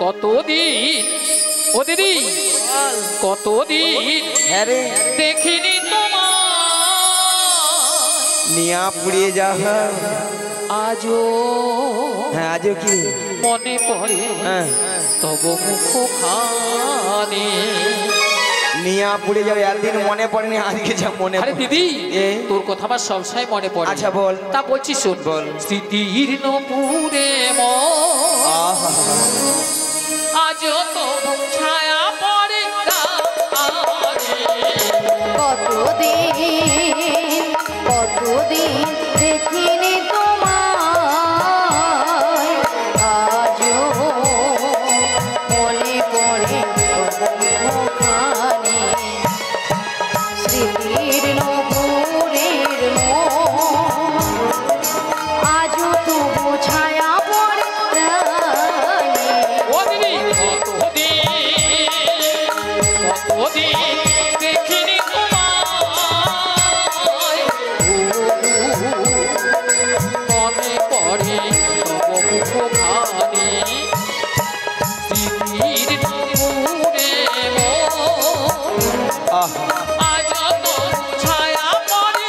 কতদিন ও দিদি কতদিন হ্যাঁ রে দেখিনি তোমার নিয়া পুড়িয়ে যা আজও হ্যাঁ আজও কি মনে পড়ে হ্যাঁ তব মুখখানি নিয়া পুড়ে যাবে একদিন মনে পড়েনি আজকে যা মনে আরে দিদি এ? তোর কথা আমার সবসময় মনে পড়ে আচ্ছা বল তা বলছি শোন বল স্মৃতির নপুরে আহা আজ তো ছায়া পড়ে কতদিন কতদিন দেখিনি তোমায় আজও মনে পড়ে মুখখানি স্মৃতির নপুরের মন আজও তবু ছায়া পড়ে ও দিদি কতদিন দেখিনি তোমায় মনে পড়ে তব মুখখানি স্মৃতির নপুরে আহা আজ তো ছায়া পড়ে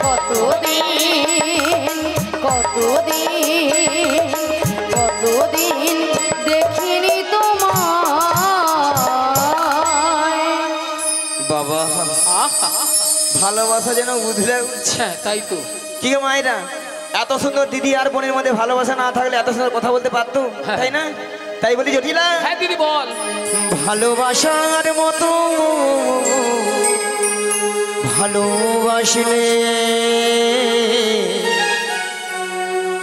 কতদিন কতদিন কতদিন দেখিনি তোমায় বাবা ভালোবাসা যেন বুঝলে আচ্ছা তাই তো কি গো মায়েরা এত সুন্দর দিদি আর বোনের মধ্যে ভালোবাসা না থাকলে এত সুন্দর কথা বলতে পারতো হ্যাঁ। তাই না তাই বলি জটিলা হ্যাঁ দিদি বল ভালোবাসার মতো ভালোবাসলে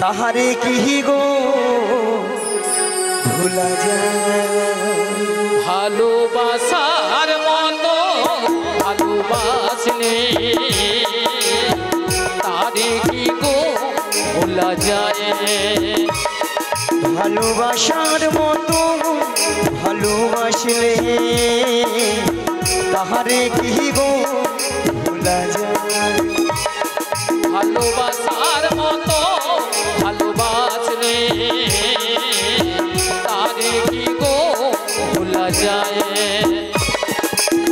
তাহারে কি গো ভোলা যায় ভালোবাসার মতো ভালোবাসলে তারে কি গো ভোলা যায় ভালোবাসার মতো ভালোবাসলে তাহারে কি গো ভোলা যায় ভালোবাসার মতো ভালোবাসলে তারে কি গো ভোলা যায়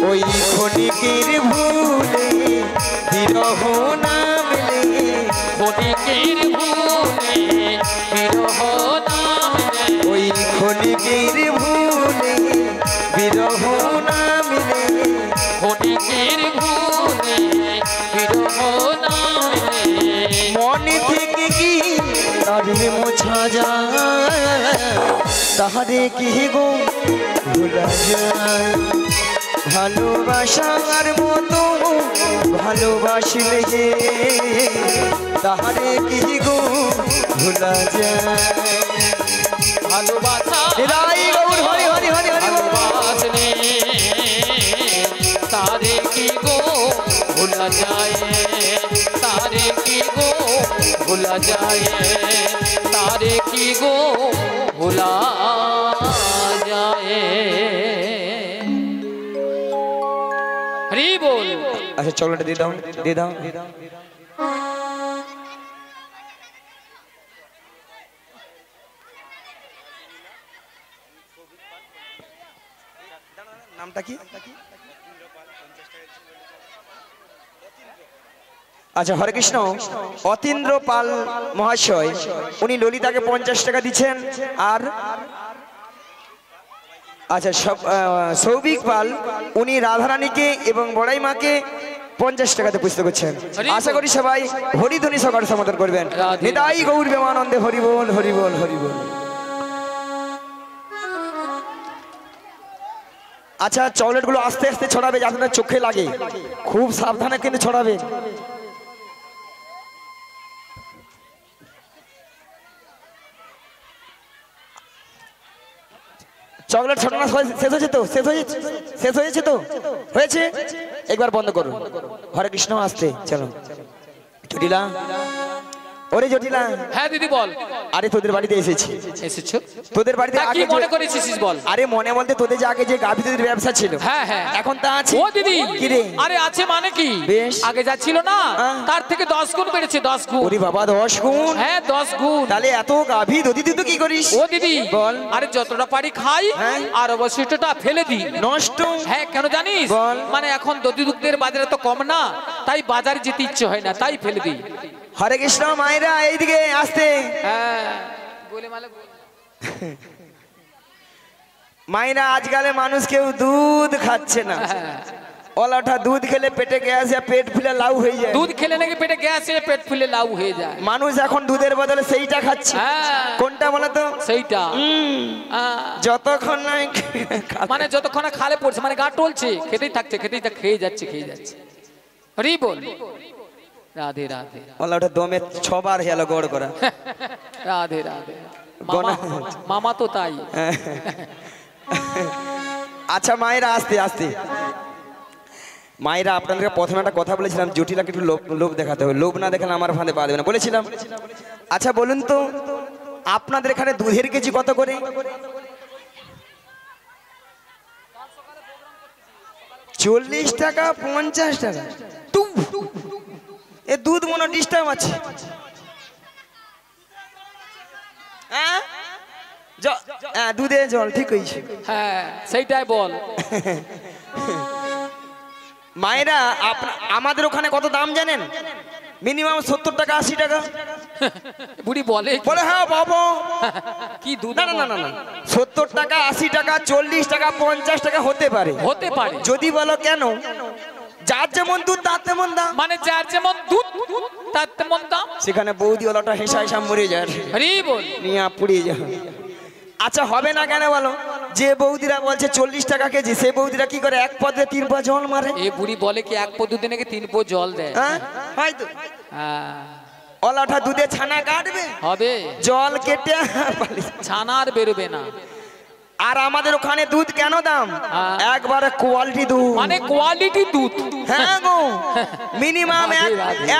ওই ক্ষণিকের ভুলে বিরহ নামলে ক্ষণিকের ভুলে বিরহ নামলে ওই ক্ষণিকের ভুলে বিরহ নামলে ক্ষণিকের ভুলে বিরহ নামলে মনে থেকে কি তারে মোছা যায় তাহারে কি গো ভোলা যায় ভালোবাসার মতো ভালোবাসলে তাহারে কি গো ভোলা যায় ভালোবাসা হৃদয় গৌর হরি হরি হরি হরি বল। ভালোবাসলে তারে কি গো ভোলা যায় তারে কি গো ভোলা যায় তারে কি গো ভোলা যায় হরি বল আচ্ছা চকলেট দিয়ে দাও দিয়ে দাও নামটা কি আচ্ছা হরে কৃষ্ণ অতীন্দ্র পাল মহাশয় উনি ললিতাকে 50 টাকা দিচ্ছেন আর আচ্ছা সৌভিক পাল উনি রাধারানীকে এবং বড়াই মাকে 50 টাকাতে পুস্তক করছেন আশা করি সবাই হরিধ্বনি সকাল সমাদর করবেন নিতাই গৌর প্রেমানন্দে হরি বল হরি বল হরি বল। আচ্ছা চকলেটগুলো আস্তে আস্তে ছড়াবে যাতে না চোখে লাগে খুব সাবধানে কিন্তু ছড়াবে চকলেট ছড়ানো শেষ হয়েছে তো শেষ হয়েছে তো হয়েছে একবার বন্ধ করুন হরে কৃষ্ণ আসতে চলো চটিলা ওরে জটিলা, হ্যাঁ দিদি বল। আরে তোদের বাড়িতে এসেছি। এসেছো? তোদের বাড়িতে তা কি আগে মনে করেছিস বল? আরে মনে বলতে তোদের যে আগে যে গাভী দুধের ব্যবসা ছিল, হ্যাঁ হ্যাঁ এখন তা আছে? ও দিদি কি রে? আরে আছে মানে কি, বেশ। আগে যা ছিল না হ্যাঁ। তার থেকে 10 গুণ বেড়েছে, 10 গুণ। ওরে বাবা 10 গুণ? হ্যাঁ 10 গুণ। তাহলে এত গাভী দধি তুই তো কি করিস? ও দিদি বল। আরে যতটা পারি খাই হ্যাঁ। আর অবশিষ্টটা ফেলে দিই। নষ্ট? হ্যাঁ কেন জানিস? বল। মানে এখন দধি দুগ্ধের বাজারে তো কম না, তাই বাজারে যেতে ইচ্ছে হয় না, তাই ফেলে দিই। হরে কৃষ্ণ। মায়েরা এইদিকে আসতে। হ্যাঁ বলে মালে বল। মায়েরা আজকালে মানুষ কেউ দুধ খাচ্ছে না। ওলাটা দুধ খেলে পেটে গ্যাস আর পেট ফুলে লাউ হয়ে যায়। দুধ খেলে নাকি পেটে গ্যাস এসে পেট ফুলে লাউ হয়ে যায়। মানুষ এখন দুধের বদলে সেইটা খাচ্ছে। হ্যাঁ কোনটা বলো তো? সেইটা। যতক্ষণ না মানে যতক্ষণ না খালে পড়ছে মানে গা টলছে, খেতেই থাকছে, খেতেই থাক, খেয়ে যাচ্ছে, খেয়ে যাচ্ছে। হরি বল। রাধে রাধে। ওলাটা দমে 6 বার হেলো গড় করা। রাধে রাধে। মামা মামা তো তাই। আচ্ছা মায়েরা আসতে আসতে। মায়েরা আপনাদেরকে প্রথমে একটা কথা বলেছিলাম, জটিলাকে একটু লোভ দেখাতে হবে, লোভ না দেখালে আমার ফাঁদে পা দেবে না বলেছিলাম। আচ্ছা বলুন তো আপনাদের এখানে দুধের কেজি কত করে? 40 টাকা 50 টাকা? এ দুধ মনে ডিস্টার্ব আছে। হ্যাঁ দুধে জল ঠিক হয়েছে। হ্যাঁ সেইটাই বল। মায়েরা আমাদের ওখানে কত দাম জানেন? মিনিমাম 70 টাকা 80 টাকা। বুড়ি বলে বলে হ্যাঁ বাবা কি দুধ? না না না না 70 টাকা 80 টাকা 40 টাকা 50 টাকা হতে পারে। হতে পারে। যদি বলো কেন, যার যেমন দুধ তার তেমন দাম। মানে যার যেমন দুধ তার তেমন দাম। সেখানে বৌদি ওলাটা হেসা হেসা মরে যায়। হরি বল। নিয়ে পুড়িয়ে যায়। আচ্ছা হবে না কেন বলো? যে বৌদিরা বলছে 40 টাকা কেজি, সেই বৌদিরা কি করে? 1 পদে 3 পা জল মারে। এ বুড়ি বলে কি 1 পদ্ধতি নাকি 3 পো জল দেয়। হ্যাঁ হয়তো হ্যাঁ ওলাটা দুধে ছানা কাটবে, হবে জল কেটে ছানা আর বেরোবে না। আর আমাদের ওখানে দুধ কেন দাম? একবারে কোয়ালিটি দুধ, মানে কোয়ালিটি দুধ। হ্যাঁ গো মিনিমাম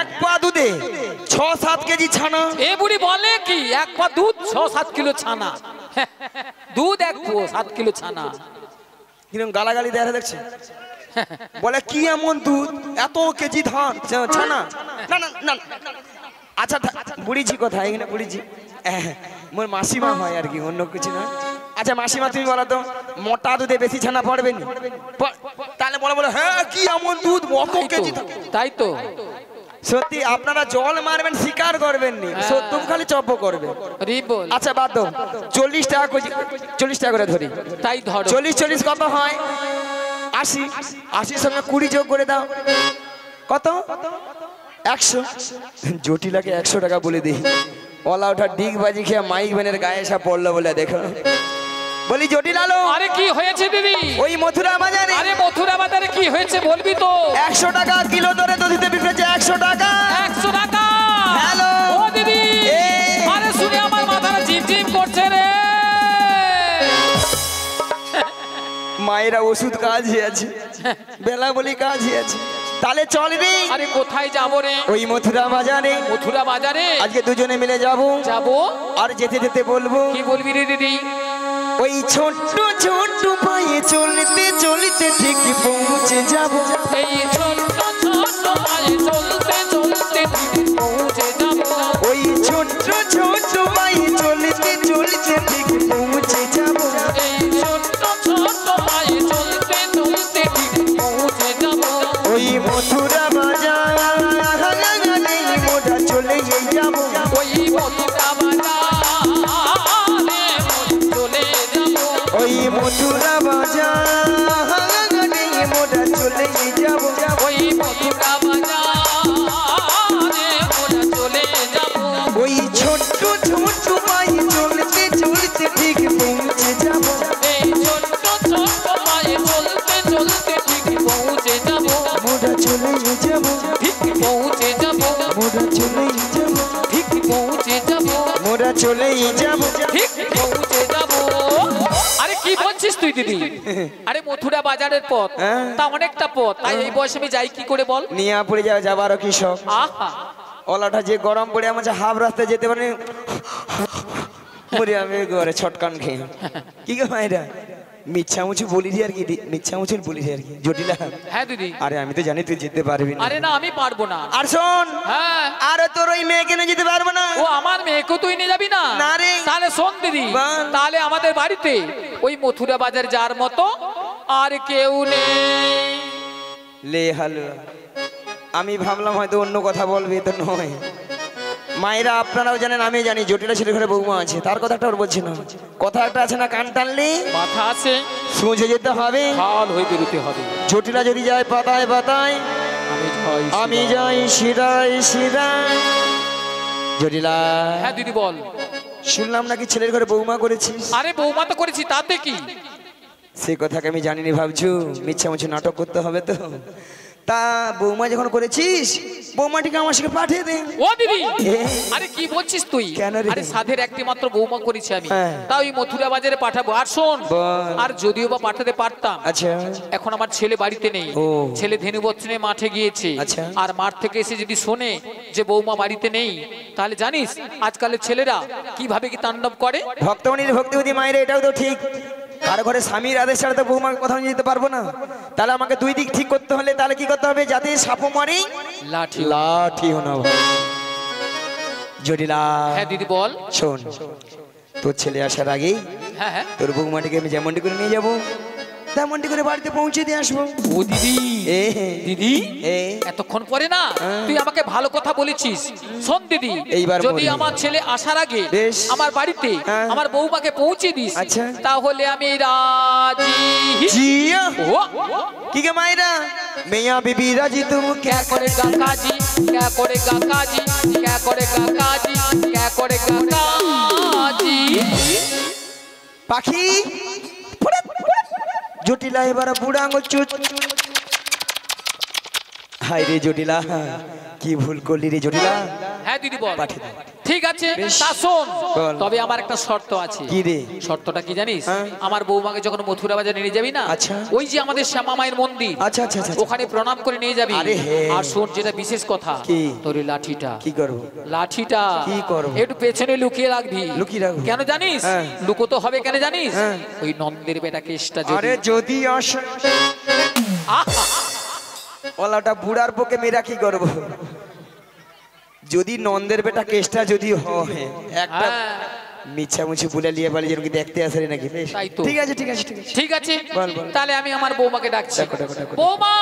1 পা দুধে 6-7 কেজি ছানা। এ বুড়ি বলে কি 1 পা দুধ 6-7 কিলো ছানা। দুধ 1 পো 7 কিলো ছানা। কিরকম গালাগালি দেয় দেখছে। বলে কি এমন দুধ এত কেজি ধান ছানা? না না না আচ্ছা বুড়িজি কথা এখানে বুড়িজি মোর মাসিমা হয় আর কি, অন্য কিছু না। আচ্ছা মাসিমা তুমি বলো তো মোটা দুধে বেশি ছানা পড়বে না? তাহলে বলে বলে হ্যাঁ কি এমন দুধ অত কেজি। তাই তো সত্যি আপনারা জল মারবেন স্বীকার করবেন নি, সত্য খালি চপ্প করবে। আচ্ছা বাদ দাও 40 টাকা কেজি, 40 টাকা করে ধরি, তাই ধরো 40 কত হয়? 80, 80 সঙ্গে 20 যোগ করে দাও কত? 100। জটিলাকে 100 টাকা বলে দিই। ওলা ওঠা ডিগ বাজি খেয়ে মাইক ব্যানের গায়ে এসে পড়লো বলে দেখো। বলি জটিল আলো। আরে কি হয়েছে দিদি? ওই মথুরা বাজারে। আরে মথুরা বাজারে কি হয়েছে বলবি তো? 100 টাকা কিলো দরে দধিতে বিক্রি হচ্ছে। 100 টাকা। 100 টাকা। হ্যালো ও দিদি আরে শুনে আমার মাথাটা ঝিমঝিম করছে রে। মায়েরা ওষুধ কাজে আছে, বেলা বলি কাজে আছে, তাহলে চল রে। আরে কোথায় যাব রে? ওই মথুরা বাজারে। মথুরা বাজারে আজকে দুজনে মিলে যাব। আর যেতে যেতে বলবো। কি বলবি রে দিদি? ওই ছোট্ট ছোট্ট পায়ে চলতে চলতে ঠিক পৌঁছে যাব। এই ছোট্ট ছোট্ট পায়ে চলতে চলতে ঠিক পৌঁছে যাব। ওই ছোট্ট ছোট্ট পায়ে চলতে চলতে ঠিক পৌঁছে যাব। এই ছোট্ট ছোট্ট পায়ে চলতে চলতে ঠিক পৌঁছে যাব। ওই মথুরা বাজার মোটা চলে যাব। ওই মথুরা বাজারে চলে যাব। ওই মথুরা বাজার মোটা চলে যাব। ওই মথুরা বাজারে মোটা চলে যাব। ওই ছোট্ট ছোট্ট পায়ে চলতে চলতে ঠিক পৌঁছে যাব। এই ছোট্ট ছোট্ট পায়ে চলতে চলতে ঠিক পৌঁছে যাব। মোটা চলে যাব। ঠিক পৌঁছে যাব। মোটা চলে যাব। ঠিক পৌঁছে যাব। মোটা চলে যাব। ঠিক পৌঁছে যাব। আরে কি বলছিস তুই দিদি? আরে মথুরা বাজারের পথ তা অনেকটা পথ, তাই এই বয়সে আমি যাই কি করে বল? নিয়ে পড়ে যাওয়া যাবারও কি সব। আহা ওলাটা যে গরম পড়ে আমার হাফ রাস্তায় যেতে পারে মরে আমি ঘরে ছটকান খেয়ে কি গো মায়েরা মিচ্ছামুছি বলি আর কি মিচ্ছামুছি বলি আর কি জটিলা। হ্যাঁ দিদি। আরে আমি তো জানি তুই যেতে পারবি না। আরে না আমি পারবো না। আর শোন, হ্যাঁ আর তোর ওই মেয়েকে নিয়ে যেতে পারবো না। ও আমার মেয়েকেও তুই নিয়ে যাবি না? না রে। তাহলে শোন দিদি, বল। তাহলে আমাদের বাড়িতে ওই মথুরা বাজার যার মতো আর কেউ নেই। লে হালুয়া, আমি ভাবলাম হয়তো অন্য কথা বলবি, তো নয়। মায়েরা আপনারাও জানেন, আমি জানি জটিলা ছেলে ঘরে বৌমা আছে, তার কথাটা ওর বলছি না। কথা একটা আছে না, কান টানলে মাথা আছে, সোজে যেতে হবে, হাল হয়ে বেরোতে হবে। জটিলা যদি যায় পাতায় পাতায়, আমি যাই শিরায় শিরায়। জটিলা। হ্যাঁ দিদি বল। শুনলাম নাকি ছেলের ঘরে বৌমা করেছিস? আরে বৌমা তো করেছি, তাতে কি? সে কথাকে আমি জানিনি, ভাবছু মিথ্যামুছি নাটক করতে হবে তো। তা বৌমা যখন করেছিস, বৌমাটিকে আমার সাথে পাঠিয়ে দে। ও দিদি, এ? আরে কি বলছিস তুই? কেন রে? আরে সাধের একটি মাত্র বৌমা করেছি আমি, হ্যাঁ। তাও এই মথুরা বাজারে পাঠাবো। আর শোন, বল। আর যদিও বা পাঠাতে পারতাম, আচ্ছা এখন আমার ছেলে বাড়িতে নেই। ও। ছেলে ধেনু বচ্চনে মাঠে গিয়েছে। আচ্ছা। আর মাঠ থেকে এসে যদি শোনে যে বৌমা বাড়িতে নেই, তাহলে জানিস আজকালের ছেলেরা কিভাবে কি তাণ্ডব করে। ভক্তমণির ভক্তিবতী মায়ের, এটাও তো ঠিক। কার ঘরে স্বামীর আদেশ ছাড়া তো বৌমাকে কোথাও নিয়ে যেতে পারবো না। তাহলে আমাকে দুই দিক ঠিক করতে হলে তাহলে কি করতে হবে? যাতে সাপও মারি লাঠি। লাঠি না ভাই। জটিলা। হ্যাঁ দিদি বল। শোন, তোর ছেলে আসার আগেই হ্যাঁ হ্যাঁ। তোর বৌমাটিকে আমি যেমনটি করে নিয়ে যাবো, তেমনটি করে বাড়িতে পৌঁছে দিয়ে আসবো। ও দিদি, এ দিদি এ এতক্ষণ পরে না তুই আমাকে ভালো কথা বলেছিস। শোন দিদি, এইবার যদি বলি। আমার ছেলে আসার আগে বেশ। আমার বাড়িতে হ্যাঁ। আমার বৌমাকে পৌঁছে দিস, আচ্ছা। তাহলে আমি রাজি। জিয়া। ও কি গে মায়েরা, মিয়া বিবি রাজি তুমি क्या करेगा काजी, क्या करेगा काजी, क्या करेगा काजी, क्या करेगा काजी। পাখি। জটিলা এবার বুড়া আঙুল চুট। হাই রে জটিলা, কি ভুল করলি রে জটিলা। হ্যাঁ দিদি বল। পাঠিয়ে দে। ঠিক আছে, বেশ। তা শোন, বল। তবে আমার একটা শর্ত আছে। কি রে? শর্তটা কি জানিস? হ্যাঁ। আমার বৌমাকে যখন মথুরা বাজারে নিয়ে যাবি না, আচ্ছা। ওই যে আমাদের শ্যামা মায়ের মন্দির, আচ্ছা আচ্ছা আচ্ছা। ওখানে প্রণাম করে নিয়ে যাবি। আরে হ্যাঁ। আর শোন, যেটা বিশেষ কথা, কি? তোর এই লাঠিটা, কি করবো? লাঠিটা কি করবো? একটু পেছনে লুকিয়ে রাখবি। লুকিয়ে রাখবো? কেন জানিস? হ্যাঁ। লুকোতে হবে কেন জানিস? হ্যাঁ। ওই নন্দের বেটা কেসটা আরে যদি যদি আসে ওলাটা বুড়ার পক্ষে মেয়েরা কি করবো? যদি নন্দের বেটা কেসটা যদি হয় একটা হ্যাঁ। মিছামুছি বলে লিয়ে বাড়ি যেন কি দেখতে আসে নাকি? বেশ। তাই তো। ঠিক আছে ঠিক আছে ঠিক আছে। ঠিক আছে, বল, বল। তাহলে আমি আমার বৌমাকে ডাকছি। ডাকো, ডাকো, ডাকো। বৌমা,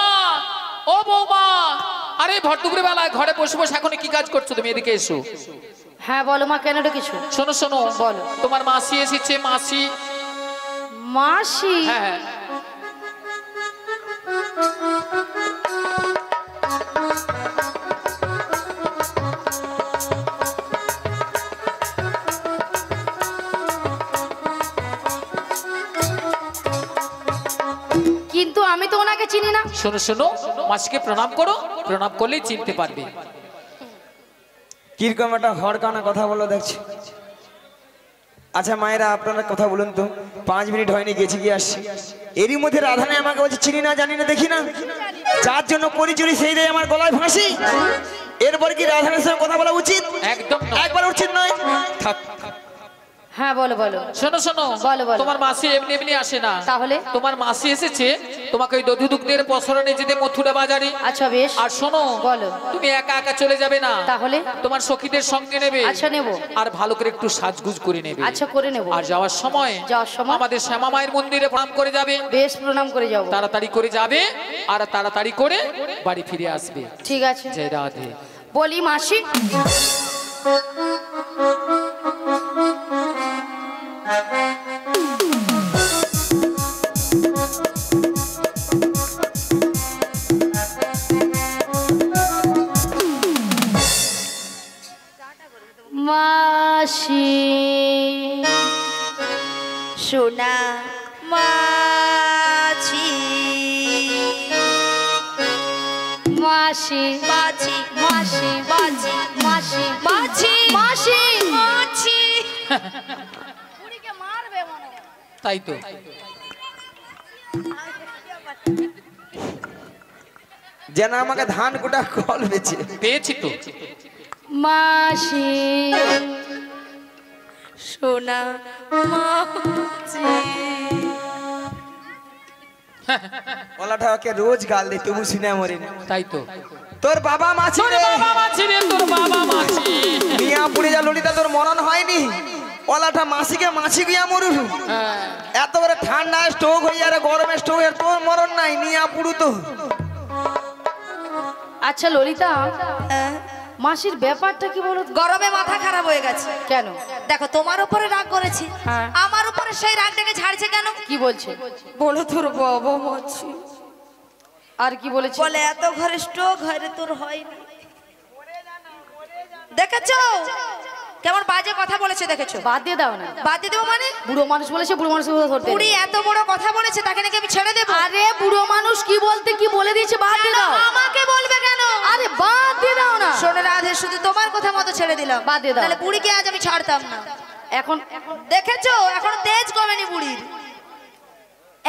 ও বৌমা, আরে ভরদুপুরে বেলায় ঘরে বসে বসে এখন কি কাজ করছো তুমি? এদিকে এসো। হ্যাঁ বলো মা, কেন কিছু শোনো শোনো, বলো। তোমার মাসি এসেছে, মাসি। মাসি? হ্যাঁ হ্যাঁ। কিন্তু আমি তো ওনাকে চিনি না। শোনো শোনো, মাসিকে প্রণাম করো, প্রণাম করলেই চিনতে পারবে। কিরকম একটা হড়কানা কথা বলো দেখছি। আচ্ছা মায়েরা, আপনারা কথা বলুন তো, 5 মিনিট হয়নি, গেছি কি আসছি। এরই মধ্যে রাধানে আমাকে বলছে চিনি না, জানি না, দেখি না। যার জন্য পরিচয় সেই দেয় আমার গলায় ফাঁসি। এরপর কি রাধানের সঙ্গে কথা বলা উচিত? একদম নয়। একবার উচিত নয়। থাক। হ্যাঁ বলো বলো। শোনো শোনো, বলো, বলো। তোমার মাসি এমনি এমনি আসে না। তাহলে? তোমার মাসি এসেছে তোমাকে ওই দধি দুগ্ধের পসরণে যেতে মথুরা বাজারে। আচ্ছা বেশ। আর শোনো, বলো। তুমি একা একা চলে যাবে না, তাহলে? তোমার সখীদের সঙ্গে নেবে। আচ্ছা নেব। আর ভালো করে একটু সাজগুজ করে নেবে। আচ্ছা করে নেব। আর যাওয়ার সময় আমাদের শ্যামা মায়ের মন্দিরে প্রণাম করে যাবে। বেশ, প্রণাম করে যাবো। তাড়াতাড়ি করে যাবে আর তাড়াতাড়ি করে বাড়ি ফিরে আসবে। ঠিক আছে। জয় রাধে। বলি মাসি, মাসি সোনা মাছি মাসি মাছি মাসি মাছি মাসি মাছি মাসি মাছি তাই তো। যেন আমাকে ধান কোটা কল বেছে। পেয়েছি তো। মাসি সোনা মাছি গলাটা ওকে রোজ গাল দে তবু শুনে মরে না। তাই তো তোর বাবা মাছি তোর রে, বাবা মাছি রে, তোর বাবা মাছি। মিয়া পুড়ে যা ললিতা তোর মরণ হয়নি, ওলাটা মাসিকে মাছি গিয়া মরুন। হ্যাঁ। এত বড় ঠান্ডায় স্ট্রোক হয়ে আর গরমে স্ট্রোক হয়ে তোর মরণ নাই, নিয়া পুড়ু তো। আচ্ছা ললিতা, মাসির ব্যাপারটা কি বলো তো? গরমে মাথা খারাপ হয়ে গেছে। কেন? দেখো তোমার উপরে রাগ করেছি, হ্যাঁ। আমার উপরে সেই রাগটাকে ঝাড়ছে কেন? কি বলছে? বলো তোর বাবা মাছি আর কি বলেছে? বলে এত ঘরে স্ট্রোক হয় রে, তোর হয়নি। দেখেছো কেমন বাজে কথা বলেছে? দেখেছো? বাদ দিয়ে দাও না। বাদ দিয়ে দেবো মানে? বুড়ো মানুষ বলেছে, বুড়ো মানুষকে ধরতে বুড়ি এত বড় কথা বলেছে, তাকে নাকি আমি ছেড়ে দেবো? আরে বুড়ো মানুষ কি বলতে কি বলে দিয়েছে, বাদ দিয়ে দাও। আমাকে বলবে কেন? আরে বাদ দিয়ে দাও না। শোনো রাধে, শুধু তোমার কথা মতো ছেড়ে দিলাম, বাদ দিয়ে দাও। তাহলে বুড়িকে আজ আমি ছাড়তাম না। এখন দেখেছো এখন তেজ কমেনি বুড়ির।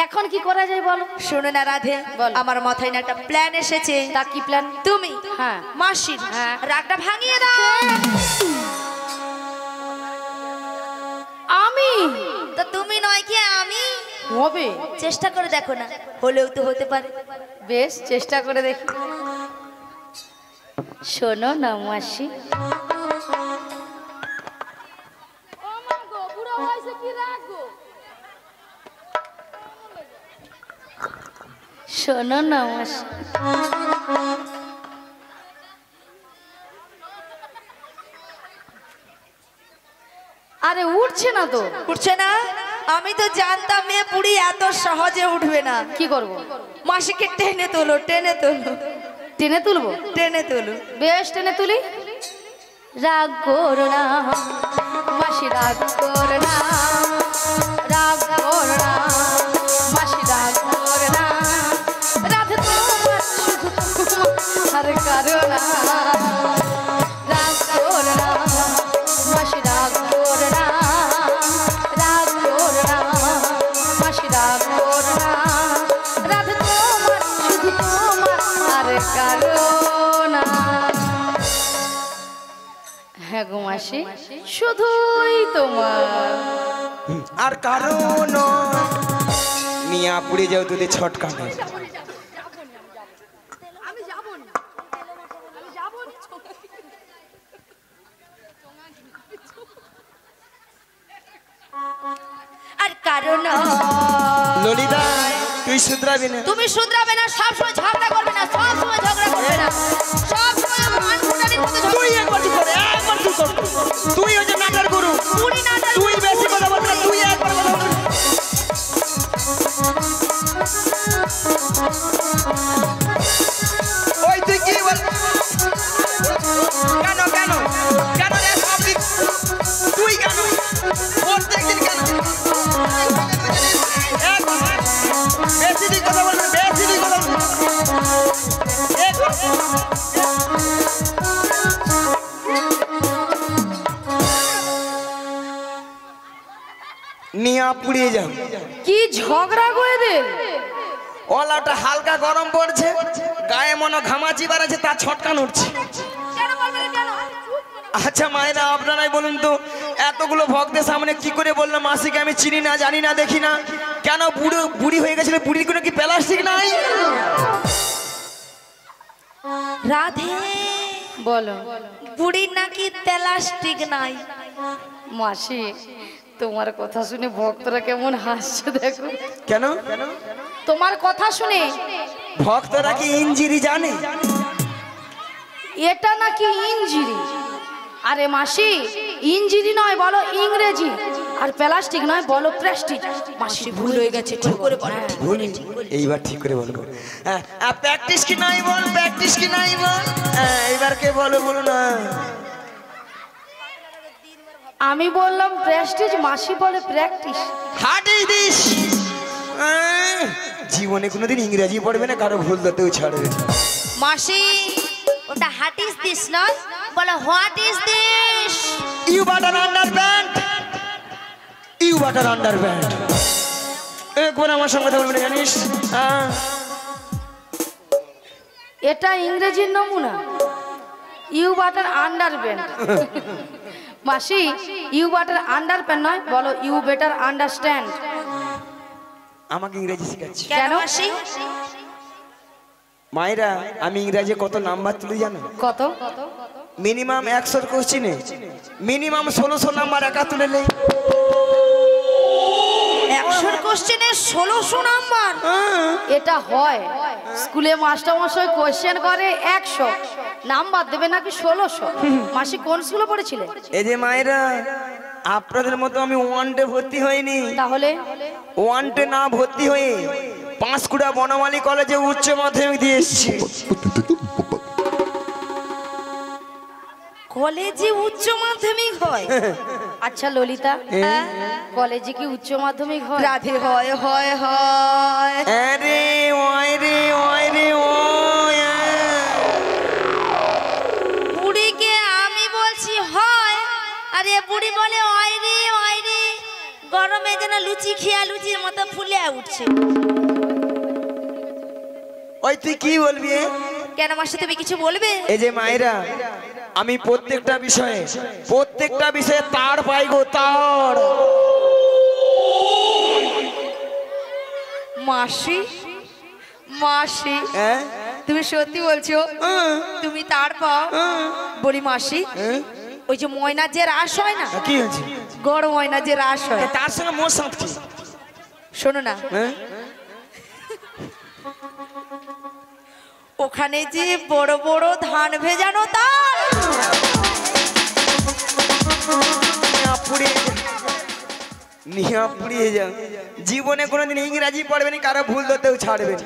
এখন কি করা যায় বলো? শোনো না রাধে, বল। আমার মাথায় না একটা প্ল্যান এসেছে। তা কি প্ল্যান? তুমি হ্যাঁ। মাসির হ্যাঁ। রাগটা ভাঙিয়ে দাও। আমি? তো তুমি নয় কি আমি? হবে। চেষ্টা করে দেখো না, হলেও তো হতে পারে। বেশ, চেষ্টা করে দেখি। শোনো না মাসি, শোনো না মাসি, আরে উঠছে না তো। উঠছে না? আমি তো জানতাম মেয়ে বুড়ি এত সহজে উঠবে না। কি করব? মাসিকে টেনে তোলো, টেনে তোলো, টেনে তুলবো? টেনে তোলো। বেশ, টেনে তুলি। রাগ করো না মাসি, রাগ করো না, রাগ করো না মাসি, রাগ করো না। রাধে তোমার শুধু তোমার করো না, রাগ করো না মাসি, রাগ করো না, রাগ করো না মাসি, রাগ করো না। রাধে তোমার শুধু তোমার করো না। হ্যাঁ গো মাসি, শুধুই তোমার, আর কারণ মিয়া পুড়ে যাও তোদের ছটকা নেই। আর কারণ ললিতা তুই শুধরাবি না। তুমি শুধরাবে না, সবসময় ঝগড়া করবে না, সবসময় ঝগড়া করবে না, সবসময় মান ফুটানির মতো ঝগড়া। তুই একবার চুপ কর, একবার চুপ কর। তুই ওই যে নাটার গরু, বুড়ি নাটার তুই বেশি কথা বলবি না, তুই একবার কথা বলবি। ওই তুই কি বল? কেন কেন কেন রে সব দিন তুই কেন প্রত্যেকদিন কেন? বেশি দিন কথা বলবি, বেশি দিন কথা বলবি। নিয়া পুড়িয়ে যাও। কি ঝগড়া করে দে। ওলাটা হালকা গরম পড়ছে, গায়ে মনে ঘামাচি বাড়াচ্ছে, তার ছটকান উঠছে। আচ্ছা মায়েরা আপনারাই বলুন তো, এতগুলো ভক্তের সামনে কি করে বললো মাসিকে আমি চিনি না, জানি না, দেখি না? কেন বুড়ো বুড়ি হয়ে গেছিল? বুড়ির কোনো কি প্লাস্টিক নাই? রাধে বলো বুড়ির নাকি প্লাস্টিক নাই। মাসি, তোমার কথা শুনে ভক্তরা কেমন হাসছে দেখো। কেন তোমার কথা শুনে ভক্তরা কি ইঞ্জিরি জানে? এটা নাকি ইঞ্জিরি। আরে মাসি, ইঞ্জিরি নয় বলো ইংরেজি, আর প্লাস্টিক নয় বলো প্লাস্টিক। মাসি ভুল হয়ে গেছে, ঠিক করে বলো। ভুল, এইবার ঠিক করে বলবো। প্র্যাকটিস কি নাই বল, প্র্যাকটিস কি নাই বল। এইবার কে বলো বলো না। আমি বললাম প্রেস্টিজ, মাসি বলে প্র্যাকটিস। হাট ইজ দিস। জীবনে কোনোদিন ইংরেজি পড়বে না, কারো ভুল ধরতেও ছাড়বে। মাসি ওটা হাট ইজ দিস নয়, বলো what is this. You butter underpant, you butter underpant. একবার আমার সঙ্গে কথা বলবে না জানিস? এটা ইংরেজির নমুনা। You butter underpant. মাসি ইউ বাটার আন্ডার প্যান্ট নয়, বলো ইউ বেটার আন্ডারস্ট্যান্ড। আমাকে ইংরেজি শেখাচ্ছি কেন মাসি? মায়েরা, আমি ইংরেজি কত নাম্বার তুলি জানো? কত? মিনিমাম 100 কোশ্চিনে মিনিমাম 1600 নাম্বার একা তুলে নেই। 100 কোশ্চেনে 1600 নাম্বার? এটা হয় স্কুলে মাস্টার মশাই কোশ্চেন করে 100 নাম্বার দেবে নাকি 1600। মাসি কোন স্কুলে পড়েছিলে? এই যে মায়েরা, আপনাদের মতো আমি ওয়ানডে ভর্তি হইনি। তাহলে ওয়ানডে না ভর্তি হয়ে পাঁশকুড়া বনমালী কলেজে উচ্চ মাধ্যমিক দিয়ে এসেছি। কলেজে উচ্চ মাধ্যমিক হয়? আচ্ছা ললিতা, কলেজে কি উচ্চ মাধ্যমিক হয়? রাধে হয় হয় হয়। আরে ওই রে ওই রে ওই। বুড়িকে আমি বলছি হয়, আরে বুড়ি বলে ওই রে ওই রে। গরমে যেন লুচি খেয়া লুচির মতো ফুলে উঠছে। ওই তুই কি বলবি? কেন মাসি তুমি কিছু বলবে? এই যে মায়েরা, আমি প্রত্যেকটা বিষয়ে তার পাই গো, তার। মাসি মাসি হ্যাঁ তুমি সত্যি বলছো? তুমি তার পাও? বলি মাসি, ওই যে ময়না যে রাস হয় না, কি হয়েছে? গড় ময়না যে রাস হয়, তার সঙ্গে মোর সাথে শোনো না, ওখানে যে বড় বড় ধান ভেজানো তার। পুড়িয়ে যাও। জীবনে কোনোদিন ইংরাজি পড়বে না, কারো ভুল ধরতেও ছাড়বে না।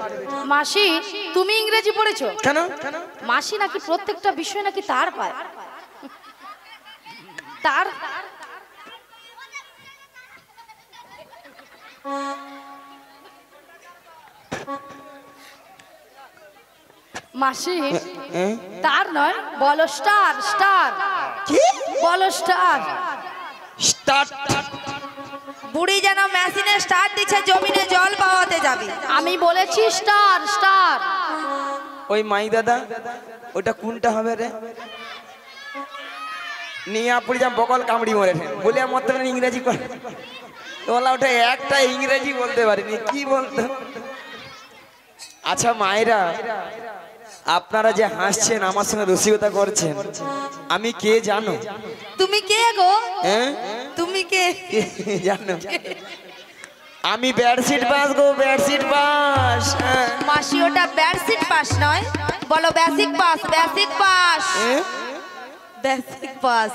মাসি তুমি ইংরেজি পড়েছো? কেন? মাসি নাকি প্রত্যেকটা বিষয় নাকি তার পায়। তার মাসি তার নয়, বলো স্টার। স্টার কি বলো? স্টার। স্টার্ট। বুড়ি যেন মেশিনে স্টার্ট দিচ্ছে, জমিনে জল পাওয়াতে যাবে। আমি বলেছি স্টার। স্টার। ওই মাই দাদা, ওটা কোনটা হবে রে? নিয়ে আপনি যা বকল কামড়ি মরে বলে আমার তো ইংরেজি করে বলা, ওটা একটা ইংরেজি বলতে পারিনি, কি বলতো। আচ্ছা মায়েরা, আপনারা যে হাসছেন, আমার সঙ্গে রসিকতা করছেন, আমি কে জানো? তুমি কে গো? হ্যাঁ তুমি কে জানো? আমি বেডশিট পাস গো, বেডশিট পাস। মাসি ওটা বেডশিট পাস নয়, বলো basic pass. Basic pass. Basic pass.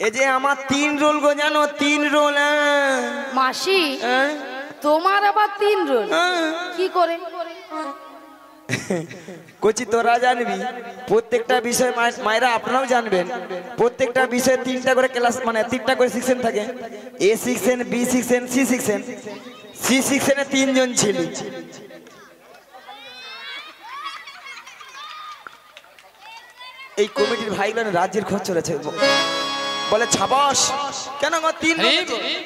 এই যে আমার 3 রোল গো, জানো? 3 রোল। মাসি তোমার আবার 3 রোল কি করে? কোচি তোরা জানবি, প্রত্যেকটা বিষয় মায়েরা আপনারাও জানবেন, প্রত্যেকটা বিষয়ে 3টা করে ক্লাস, মানে 3টা করে সেকশন থাকে। A section, B section, C section. C সেকশনে 3 জন ছিল। এই কমিটির ভাইগুলো রাজ্যের খরচ চলেছে, বলে ছাবাস। কেন গো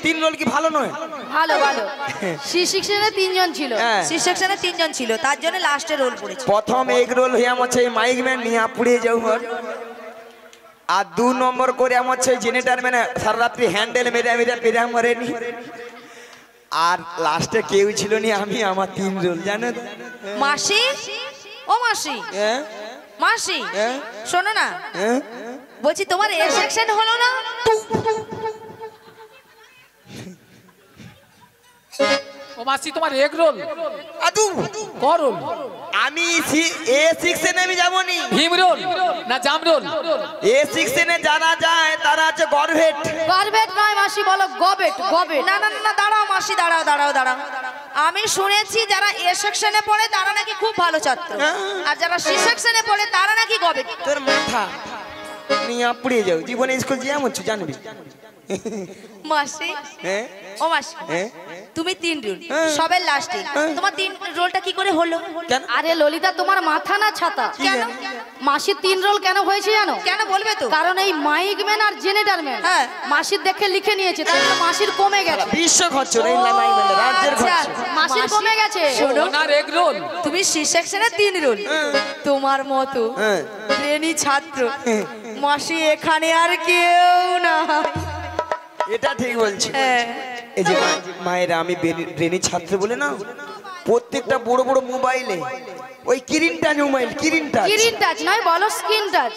3 রোল কি ভালো নয়? ভালো ভালো। সি সেকশনে 3 জন ছিল, সি সেকশনে 3 জন ছিল, তার জন্য লাস্টে রোল পড়েছে। প্রথম এক রোল হয়ে আমার সেই মাইক ম্যান নিয়ে পুড়িয়ে যাও, আর 2 নম্বর করে আমার সেই জেনারেটর ম্যান সারা রাত্রি হ্যান্ডেল মেরে মেরে পেরে মরেনি। আর লাস্টে কেউ ছিল নি, আমি। আমার 3 রোল, জানো? মাসি ও মাসি, মাসি শোনো না, বলছি তোমার এ সেকশন হলো না? ও মাসি তোমার এগ রোল আদু করুন। আমি এ সেকশনে আমি যাবনি। ভীম রোল না জাম রোল? এ সেকশনে যারা যায় তারা আছে গরভেট। গরভেট নয় মাসি, বলো গবেট। গবেট। না না না, দাঁড়াও মাসি, দাঁড়াও দাঁড়াও দাঁড়াও। আমি শুনেছি যারা এ সেকশনে পড়ে তারা নাকি খুব ভালো ছাত্র, আর যারা সি সেকশনে পড়ে তারা নাকি গবেট। তোর মাথা নিয়ে পুড়িয়ে যাও। জীবনে স্কুল যেমন জানবি। মাসি ও মাসি, তুমি 3 রোল সবের লাস্টে, তোমার 3 রোলটা কি করে হলো? কেন? আরে ললিতা তোমার মাথা না ছাতা? কেন? মাসির 3 রোল কেন হয়েছে জানো? কেন বলবে তো? কারণ এই মাইক ম্যান আর জেনারেটর ম্যান হ্যাঁ। মাসির দেখে লিখে নিয়েছে, তাই জন্য মাসির কমে গেছে। বিশ্ব খরচ নেই লামাই মানে রাজ্যের আচ্ছা, খরচ। মাসির কমে গেছে। ওনার এগ রোল। তুমি সি সেকশনে 3 রোল, তোমার মতো হ্যাঁ। ট্রেনি ছাত্র মাসি এখানে আর কেউ না। এটা ঠিক বলছি। হ্যাঁ। এই যে মায়েরা আমি ব্রেনি ছাত্র বলে না, প্রত্যেকটা বড় বড় মোবাইলে ওই Kirin touch mobile, Kirin touch, screen touch নয়, বলো screen touch.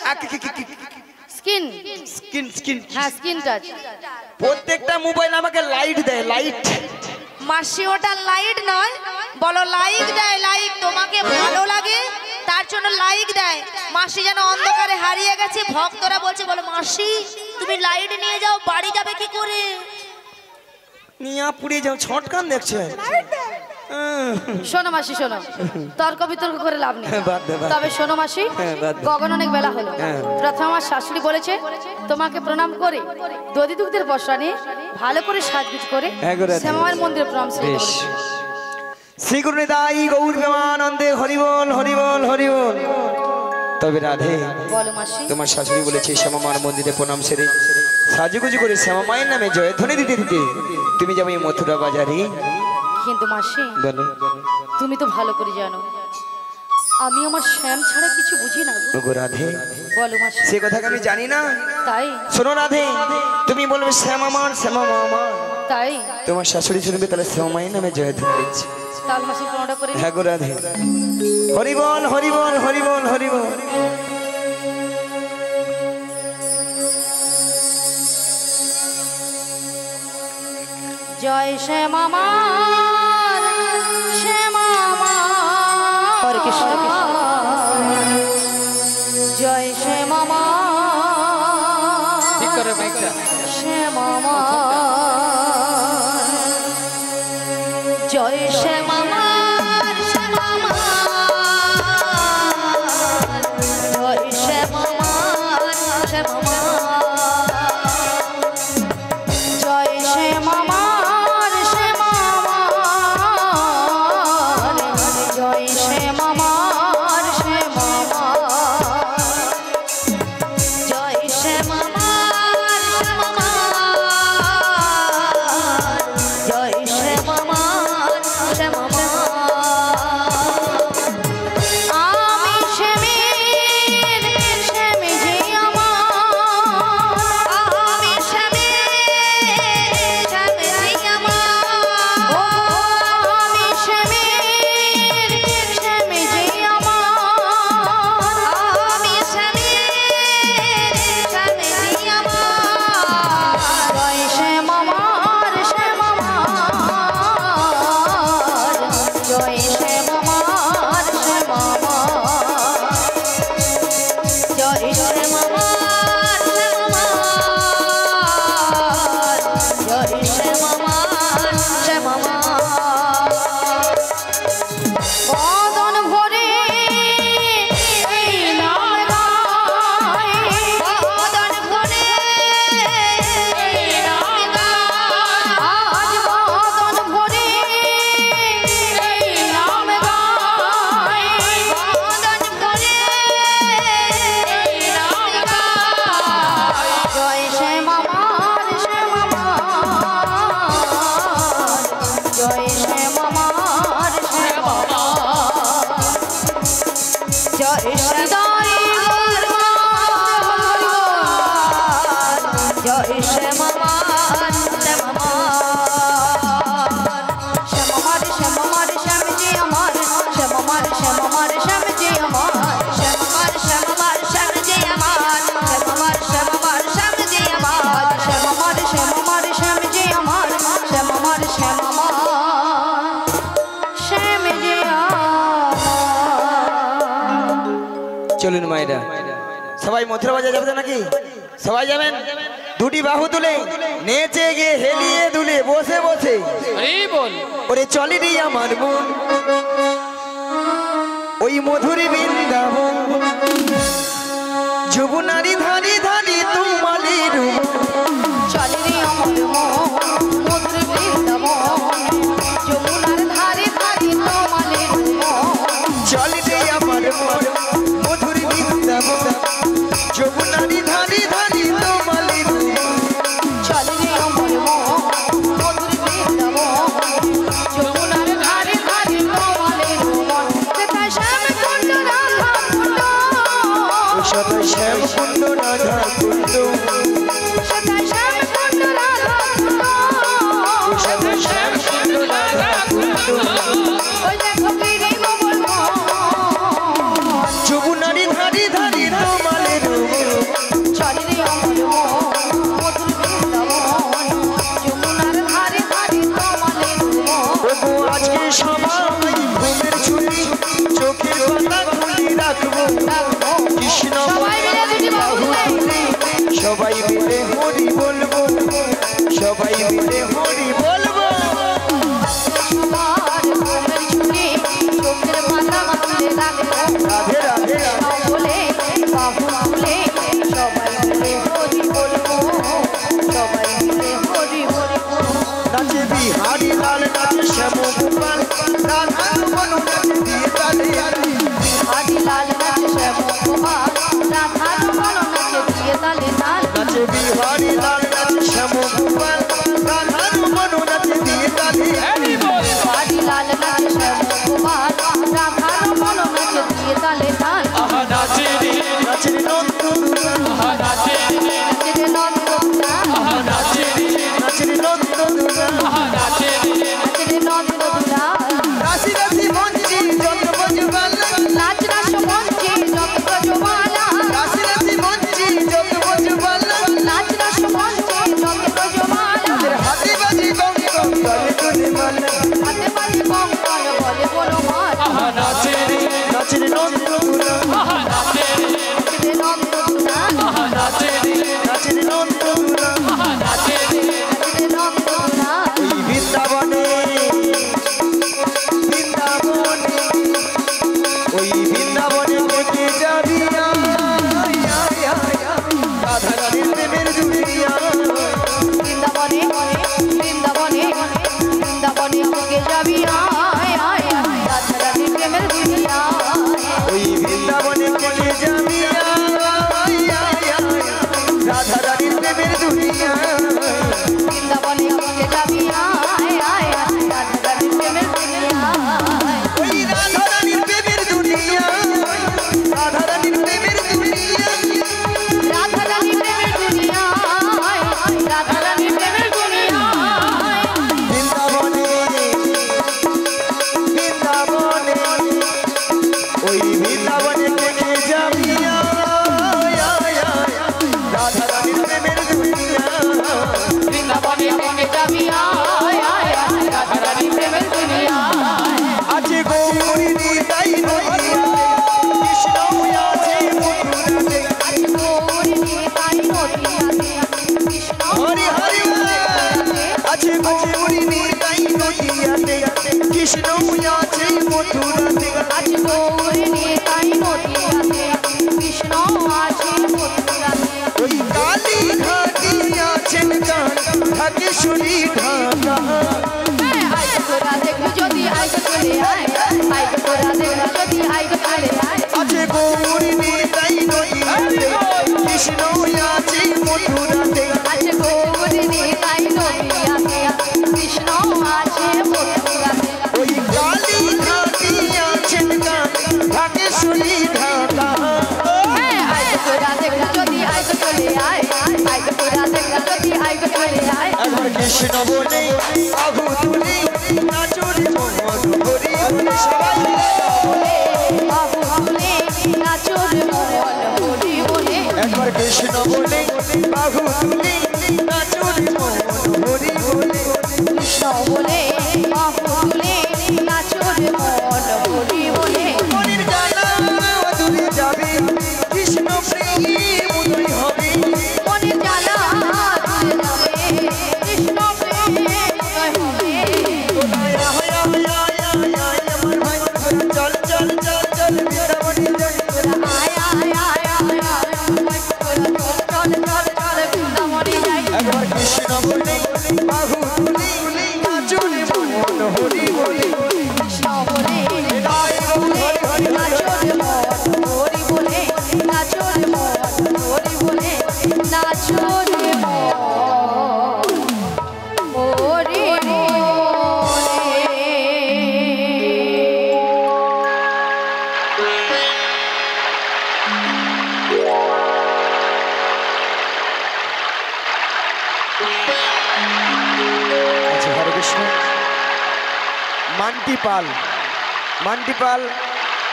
Screen, screen screen, হ্যাঁ স্ক্রিন টাচ। প্রত্যেকটা মোবাইল আমাকে লাইট দেয়, লাইট। মাসি ওটা লাইট নয়, বলো লাইক দেয়। লাইক তোমাকে ভালো লাগে তার জন্য লাইক দেয়। মাসি যেন অন্ধকারে হারিয়ে গেছে, ভক্তরা বলছে বলো মাসি তুমি লাইট নিয়ে যাও, বাড়ি যাবে কি করে? নিয়া পুড়ে যাও, ছটকান দেখছে। শোনো মাসি শোনো, তর্ক বিতর্ক করে লাভ নেই। বাদ দে, বাদ দে। তবে শোনো মাসি, গগন অনেক বেলা হলো। হ্যাঁ। প্রথম আমার শাশুড়ি বলেছে তোমাকে প্রণাম করে দধি দুগ্ধের বসরা নিয়ে ভালো করে সাজগুজ করে শ্যামার মন্দিরে প্রণাম সেরে বেশ, শ্রী গুরু নিতাই গৌর প্রেমানন্দে হরিবল হরিবল হরিবল। তবে রাধে, বলো মাসি। তোমার শাশুড়ি বলেছে শ্যামা মার মন্দিরে প্রণাম সেরে সাজুগুজু করে শ্যামা মায়ের নামে জয়ধ্বনি দিতে দিতে তুমি যাবে এই মথুরা বাজারে। কিন্তু মাসি বলো। তুমি তো ভালো করে জানো আমি আমার শ্যাম ছাড়া কিছু বুঝি না গো। ওগো রাধে, বলো মাসি। সে কথা আমি জানি না। তাই শোনো রাধে, তুমি বলবে শ্যামা মার, শ্যামা মা, তাই তোমার শাশুড়ি শুনবে তাহলে শ্যামা মায়ের নামে জয়ধ্বনি দিচ্ছে। তাল মাসি কোনটা করে হ্যাঁ গো রাধে, হরিবল হরিবল হরিবল হরিবল। জয় শ্যামা মার, শ্যামা মার। হরে কৃষ্ণ জয় শ্যামা মার, ঠিক করে মাইকটা। শ্যামা মার। জয় শ্যামা মার, শ্যামা মার। জয় শ্যামা মার, শ্যামা মার। জয় শ্যামা মার, শ্যামা মার। জয় শ্যামা মার, শ্যামা মার। জয় শ্যামা মার, শ্যামা মার। জয় শ্যামা মার, শ্যামা মার। আমি শ্যামের, শ্যামে যে আমার। আমি শ্যামের, শ্যামে যে আমার। ও আমি শ্যামের, শ্যামে যে আমার। আমি শ্যামের, শ্যামে যে আমার। জয় শ্যামা মার, শ্যামা মার। জয় শ্যামা মার, শ্যামা মার। জয় শ্যামা মার, শ্যামা মার। জয় শ্যামা মার, শ্যামা মার। বদন ভরে এই নাম গায়। বদন ভরে এই নাম গায়। আজ বদন ভরে এই নাম গায়। বদন ভরে এই নাম গায়। জয় শ্যামা মার, শ্যামা মার। জয় শ্যামা মার, শ্যামা মার। জয় সদাই গৌর, জয় শ্যামা মার, শ্যামা মার। শ্যামা মার, শ্যামা মার, শ্যাম যে আমার। শ্যামা মার, শ্যামা মার, শ্যাম যে আমার। শ্যামা মার, শ্যামা মার, শ্যাম যে আমার। শ্যামা মার, শ্যামা মার, শ্যাম যে আমার। শ্যামা মার, শ্যামা মার, শ্যাম যে আমার। শ্যামা মার, শ্যামা মার, শ্যাম যে আমার। চলুন মায়েরা, সবাই মথুরা বাজার যাবে তো নাকি? সবাই যাবেন? দুটি বাহু তুলে নেচে গিয়ে হেলিয়ে দুলে বসে বসে হরি বল। ওরে চলেনি আমার মন ওই মধুরী বৃন্দাবন। যুবনারী ধারি ধারি তোমালি রূপ। চলে রে আমার মন মধুর বৃন্দাবন। যমুনার ধারে ধারে তোমালে মন। চলে রে আমার মন মধুরী বৃন্দাবন। সবাই মিলে হরি বলবো। সবার ঘুমের ছুটি চোখের পাতা তুলে রাখবো রাধে রাধে কৃষ্ণ বলে বাহু তুলে সবাই মিলে হরি বলবো সবাই মিলে হরি বলবো নাচে বিহারি লাল নাচে শ্যাম গোপাল রাধা মনু নাচে দিয়ে তালে আদি লাল নাচে শ্যাম গোপাল রাধার মন নাচে দিয়ে তালে তাল নাচে বিহারি লাল নাচে শ্যাম গোপাল রাধা মনু নাচে দিয়ে তালে আদি লাল নাচে শ্যাম গোপাল রাধার মন নাচে দিয়ে তালে তাল নাচে রে নন্দ নাচে রে নন্দ নাচে রে নন্দ নাচে রে নন্দ রাশি রাশি মঞ্চে যত বজবাল নাচ নাচ মঞ্চে যত প্রজমালা রাশি রাশি মঞ্চে যত বজবাল নাচ নাচ মঞ্চে যত প্রজমালা হাতে বাজি গং গং গলে তুলে মাল হাতে বাজে কঙ্কন বলে বলো মার নাচে রে নন্দ নাচে রে নন্দ নাচে রে নন্দ নাচে রে নন্দ ওই বৃন্দাবনে ওই বৃন্দাবনে থেকে যাবি রাধা রানীর প্রেমের দুনিয়া বৃন্দাবনে বৃন্দাবনে বৃন্দাবনে থেকে যাবি আয় আয় রাধা রানী প্রেমের দুনিয়া ওই বৃন্দাবনে থেকে যাবি রাধা রানীর প্রেমের দুনিয়া বৃন্দাবনে থেকে যাবি আয় আয় রাধা রানী প্রেমের দুনিয়া ওই রাধা রানীর প্রেমের দুনিয়া রাধা রানীর প্রেমের দুনিয়া রাধা রানী প্রেমের দুনিয়া রাধা রানী প্রেমের দুনিয়া বৃন্দাবনে বৃন্দাবনে ওই বৃন্দাবনে থেকে যাবি রাধা রানীর প্রেমের দুনিয়া বৃন্দাবনে থেকে যাবি আয় আয় রাধা রানী প্রেমের দুনিয়া আছে গৌরী নিতাই নদিয়া কৃষ্ণ আছে মথুরাতে গৌরী নিতাই নদিয়াতে কৃষ্ণ হরি হরি আছে গৌরী নিতাই নদিয়াতে কৃষ্ণ আছে মথুরাতে আজ গৌরী নিতাই নদিয়াতে কৃষ্ণ আছে মথুরাতে ওই কালী ঘাটি আছেন গান ঢাকেশ্বরী ঢাকা আই তোরা দেখবি যদি আই চলে আয় আই তোরা দেখবি যদি আই চলে আয় আছে গৌরী নিতাই নদিয়াতে কৃষ্ণ আছে মথুরাতে আজ গৌরী নিতাই নদিয়াতে কৃষ্ণ আছে মথুরাতে ওই কালী ঘাটি আছেন গান ঢাকেশ্বরী ঢাকা আই তোরা দেখবি যদি আই চলে আয় আই তোরা দেখবি যদি আই চলে আয় একবার কৃষ্ণ বলে আহু তুলি নাচুরি মোহন হরি হরি সবাই বাহু তুলে নাচো রে মন হরি বলে একবার কৃষ্ণ বলে বাহু তুলি নাচুরি মোহন হরি বলে কৃষ্ণ বলে বাহু তুলে নাচো রে মন হরি বলে মনের জ্বালা দূরে যাবে কৃষ্ণ প্রেম উদয় হবে মনের জ্বালা দূরে যাবে কৃষ্ণ প্রেম উদয় হবে আয়া আয়া আয়া আয়া আমার ভাই চল চল চল চল বৃন্দাবনে যাই আয় আয় আয় আয় চল চল চল চল বৃন্দাবনে যাই একবার কৃষ্ণ বলে বাহু তুলি নাচুরি মোহন হরি বলে কৃষ্ণ বলে হরি হরি নাচো রে মন হরি বলে নাচো রে মন হরি বলে নাচো রে মন হরি আচ্ছা হরে কৃষ্ণ মান্টি পাল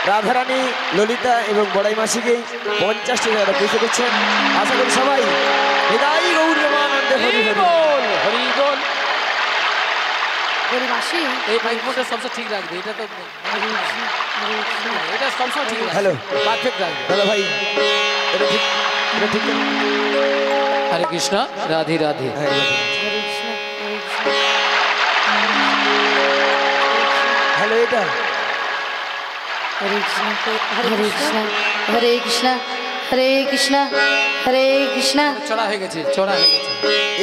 রাধারানী ললিতা এবং বড়াই মাসিকে 50 টাকা পয়সা দিচ্ছেন আশা করি সবাই হৃদয় গৌরবানন্দে হরি হরি বল হরি বল গরিবাসী এই মাইক্রোফোনটা সবসময় ঠিক রাখবে এটা তো এটা সবসময় ঠিক রাখবে হ্যালো পারফেক্ট রাখবে দাদা ভাই এটা ঠিক হরে কৃষ্ণ রাধে রাধে হ্যাঁ, এটা ঠিক। এটা হরে কৃষ্ণ হরে কৃষ্ণ হরে কৃষ্ণ হরে কৃষ্ণ হরে কৃষ্ণ। চড়া হয়ে গেছে, চড়া হয়ে গেছে,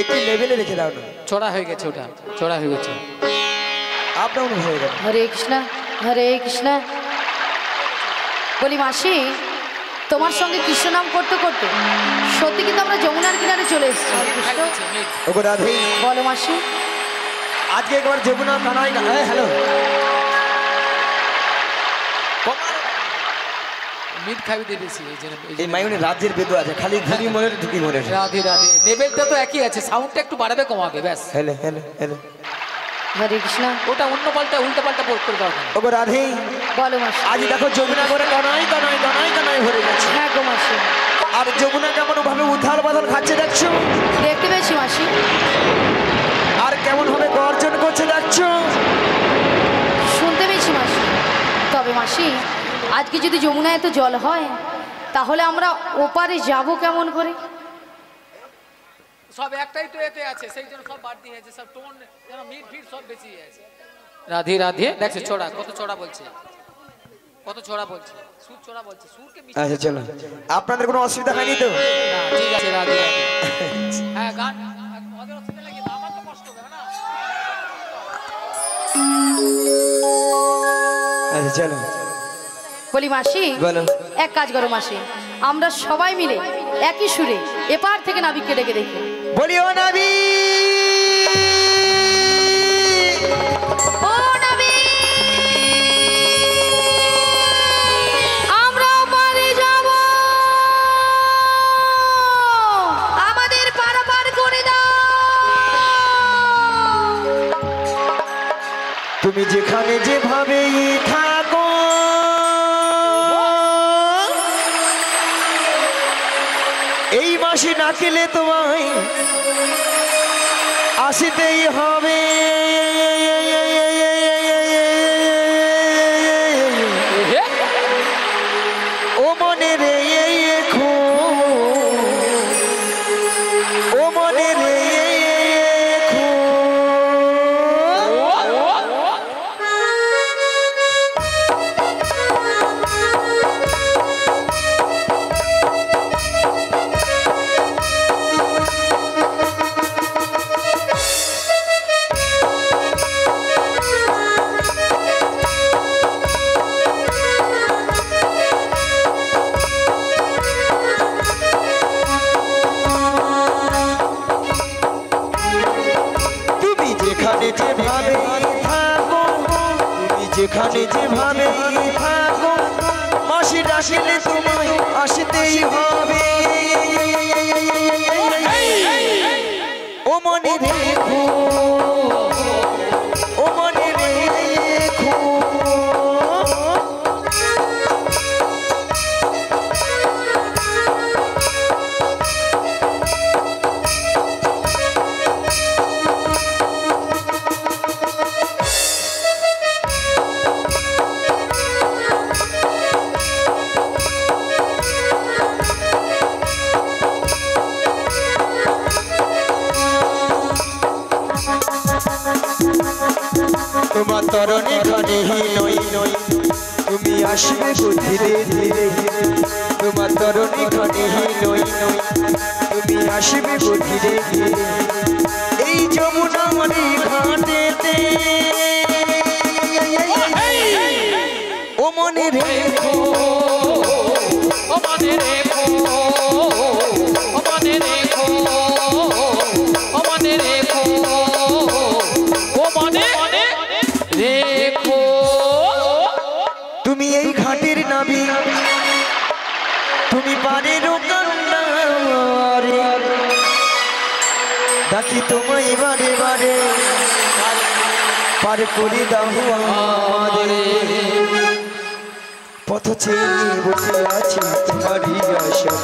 একটি লেভেলে রেখে দাও না, চড়া হয়ে গেছে, ওটা চড়া হয়ে গেছে। আপ ডাউন হয়ে গেল। হরে কৃষ্ণ হরে কৃষ্ণ। বলি মাসি, তোমার সঙ্গে কৃষ্ণ নাম করতে করতে সত্যি কিন্তু আমরা যমুনার কিনারে চলে এসেছি। ওগো রাধে, বলো মাসি। আজকে একবার যমুনা কানাই হ্যালো মিট খাবি দিয়ে বেশি এই জন্য এই মাইনে রাজ্যের বেদু আছে, খালি ঘুরি মরে ঢুকি মরে। রাধে রাধে, লেভেলটা তো একই আছে, সাউন্ডটা একটু বাড়াবে কমাবে ব্যাস। Hello hello hello. Hare Krishna. ওটা অন্য পাল্টা উল্টা পাল্টা করে দাও। ওগো রাধে, বলো মাসি। আজ দেখো যমুনা করে কানাই কানাই কানাই কানাই ভরে গেছে। হ্যাঁ গো মাসি, আর যমুনা কেমন ভাবে উথাল বাদল খাচ্ছে দেখছো, দেখতে পেয়েছি মাসি। আর কেমন ভাবে গর্জন করছে দেখছো, শুনতে পেয়েছি মাসি। তবে মাসি, আজকে যদি যমুনায় এত জল হয় তাহলে আমরা ওপারে যাব কেমন করে? সব একটাই তো এতে আছে, সেই জন্য সব বাড়তি আছে, সব টোন যেন মিট ফিট সব বেশি আছে। রাধে রাধে, দেখছে চড়া কত চড়া বলছে, কত চড়া বলছে, সুর চড়া বলছে, সুরকে মিশিয়ে। আচ্ছা চলো, আপনাদের কোনো অসুবিধা হয়নি তো? না ঠিক আছে রাধে রাধে। হ্যাঁ গান ওদের অসুবিধা লাগে, আমার তো কষ্ট হবে না। আচ্ছা চলো। বলি মাসি, বলো। এক কাজ করো মাসি, আমরা সবাই মিলে একই সুরে এপার থেকে নাবিককে ডেকে দেখি। বলিও নাবি, ও নাবি, আমরা ওপারে যাব, আমাদের পারাপার করে দাও। তুমি যেখানে যেভাবে থাকো, এই মাসে না খেলে তোমায় আসিতেই হবে। ও মনে রে খো, ও মনে রে খো। যেখানে যেভাবে থাকো, মাসি ডাকিলে তোমায় আসতেই হবে। ও মনে রেখো, ও মনে রেখো। তোমার তরণে ঘরে নই নই, তুমি আসবে ধীরে ধীরে। তোমার তরণে ঘরে নই নই, তুমি আসবে ধীরে ধীরে। এই যমুনা মনে ঘাটেতে, ও মনে রেখো, ও মনে রেখো, ও মনে রেখো, ও মনে রেখো, ও মনে রেখো। তুমি এই ঘাটের নাবি, তুমি পারের কান্নারে, ডাকি তোমায় বারে বারে, পার করে দাও আমাদের। পথ চেয়ে বসে আছি তোমারই আশা,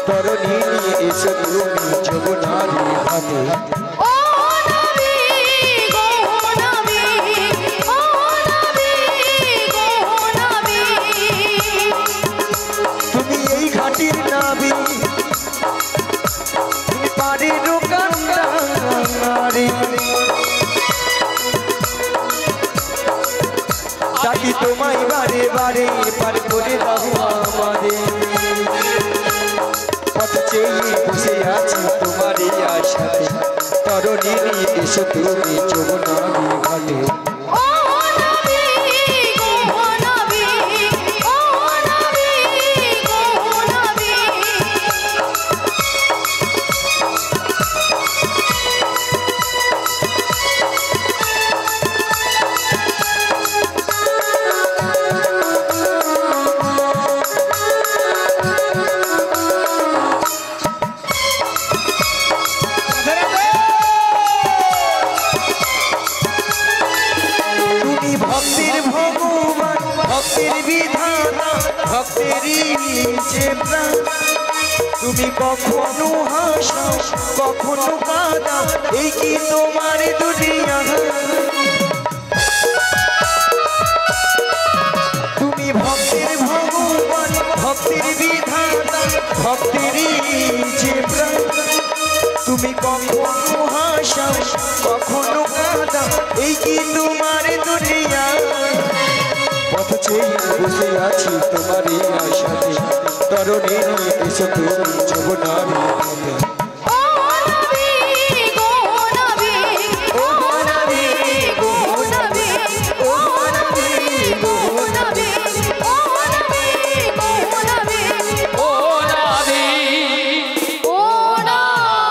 তরণী নিয়ে এসো তুমি যমুনার ঘাটে। ও নাবি গো নাবি, ও নাবি গো নাবি। তুমি এই ঘাটের নাবি, তুমি পারের কান্নারে, বারে বারে পার করে দাও আমাদের পথ চেয়ে বসে আছি তোমারই আশাতে তরণী এসো তুমি যমুনারি ঘাটে ও নবী গো নবী ও নবী গো নবী তুমি ভক্তের ভগবান ভক্তের বিধাতা ভক্তেরই যে প্রাণ তুমি কখনো হাসো কখনো কাঁদা এই কি তোমার দুনিয়া তুমি ভক্তের ভগবান ভক্তের বিধাতা ভক্তেরই যে প্রাণ তুমি কখনো হাসো কখনো কাঁদা এই কি তোমার দুনিয়া পথ চেয়ে বসে আছি তোমারই আশাতে তরণী এসো তুমি যমুনারি ঘাটে ও নবী গো নবী ও নবী গো নবী ও নবী গো নবী ও নবী গো নবী ও নাবি ও নবী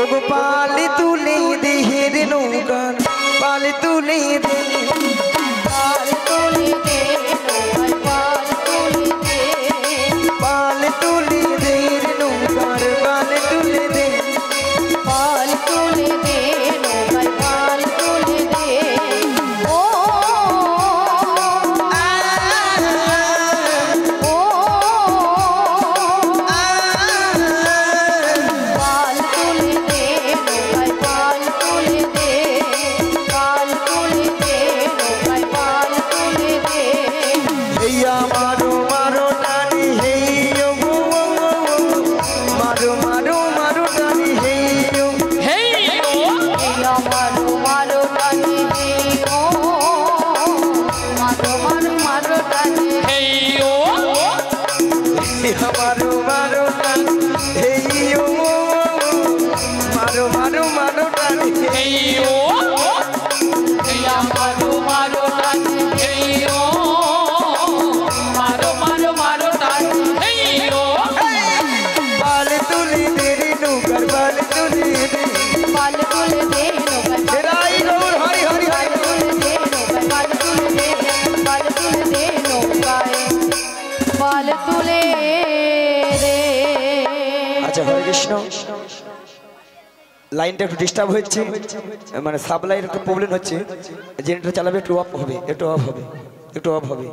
ওগো পালে তুলে দেহের নৌকান পালে তুলে দে পাল তুলি দে নৌকায় পাল তুলি দে পালে তুলে দেহের নৌকার পালে তুলে দে পাল তুলি দে নৌকায় পাল তুলি দে ও ও পাল তুলি দে নৌকায় পাল তুলি দে পাল তুলি দে নৌকায় পাল তুলি দে হেইয়া মারো মারো টানি হেইয়ো গো মারো মারো মারো টানি হেইয়ো হেই ও এলা মারো মারো টানি দে ও মারো মারো মারো টানি হেই ও হেইয়া মারো মারো টানি হেইয়ো মারো মারো মারো টানি হেই ও হেয়া মারো মারো টানি হেই ও মারো মারো মারো টানি হেই ও পালে তুলে দে রে নৌকার পালে তুলে দে পাল তুলে দে নৌকায় পাল রাই গৌর হরি হরি হরি তুলে দে নৌকায় পাল তুলে দে পাল তুলে দে নৌকায় পাল তুলে দে আচ্ছা হরে কৃষ্ণ লাইনটা একটু ডিস্টার্ব হচ্ছে মানে সাপ্লাইয়ের একটু প্রবলেম হচ্ছে জেনারেটর চালাবে একটু অফ হবে একটু অফ হবে একটু অফ হবে